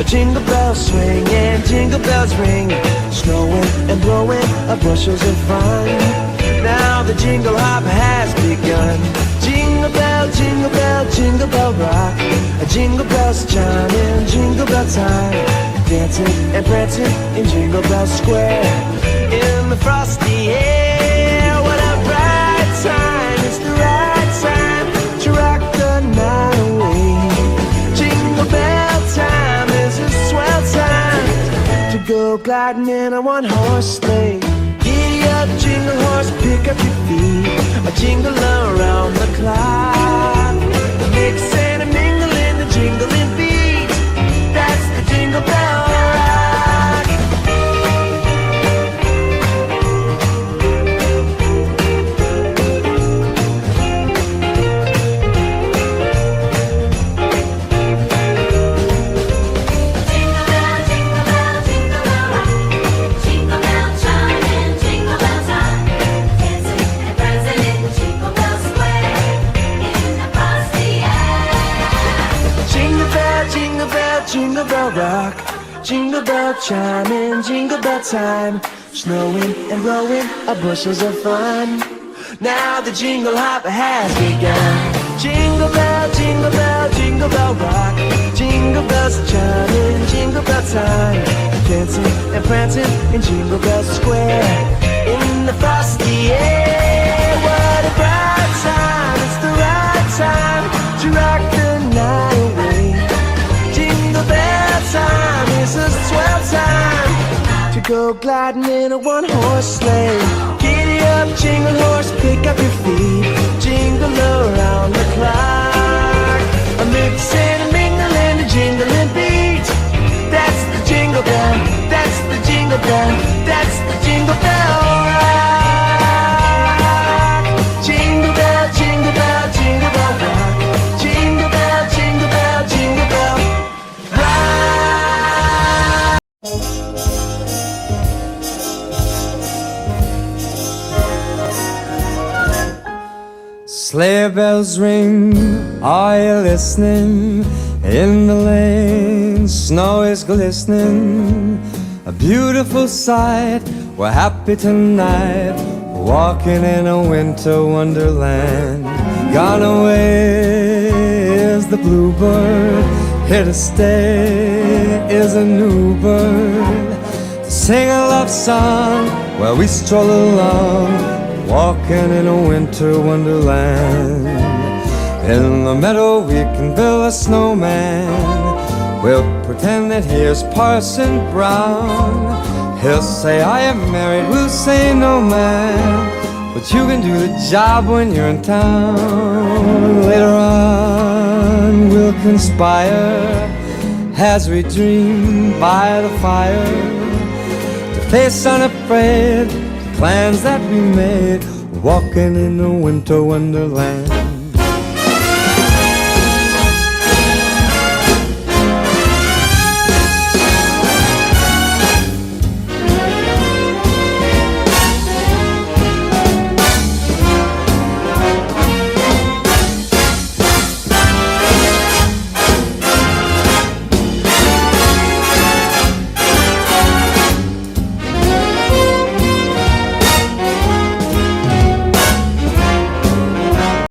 jingle bells swing and jingle bells ring, snowing and blowing bushels of fun. Now the jingle hop has begun. Jingle bell, jingle bell, jingle bell rock. Jingle bells chime in jingle bell time, dancing and prancing in Jingle Bell Square. In the frosty air, what a bright time! It's the right time to rock the night away. Jingle bell time is a swell time to go gliding in a one-horse sleigh. Giddy up, jingle horse, pick up your feet, a jingle around the clock. Mix and a mingle in the jingling beat. That's the Jingle Bell Rock. Jingle bell, jingle bell, jingle bell rock. Jingle bell chime in jingle bell time, dancing and prancing in Jingle Bell Square. In the frosty air. Jingle bell, jingle bell, jingle bell rock. Jingle bell chime in jingle bell time, snowing and blowing bushels of fun. Now the jingle hop has begun. Jingle bell, jingle bell, jingle bell rock. Jingle bells chime in jingle bell time, dancing and prancing in Jingle Bell Square. In the frosty air, what a bright time! It's the right time to rock the night away. Jingle bell time is a swell time to go gliding in a one-horse sleigh. Giddy up, jingle horse, pick up your feet, jingle around the clock. A mix and a mingle and a jingling beat. That's the jingle bell, that's the jingle bell, that's the Jingle Bell Rock. Jingle bell, jingle bell, jingle bell rock. Jingle bell, jingle bell, jingle bell rock. Sleigh bells ring, are you listening? In the lane, snow is glistening. A beautiful sight, we're happy tonight, walking in a winter wonderland. Gone away is the bluebird, here to stay is a new bird. To sing a love song while we stroll along, walking in a winter wonderland. In the meadow we can build a snowman. We'll pretend that here's Parson Brown. He'll say I am married, we'll say no man, but you can do the job when you're in town. Later on we'll conspire as we dream by the fire, to face unafraid plans that we made, walking in a winter wonderland.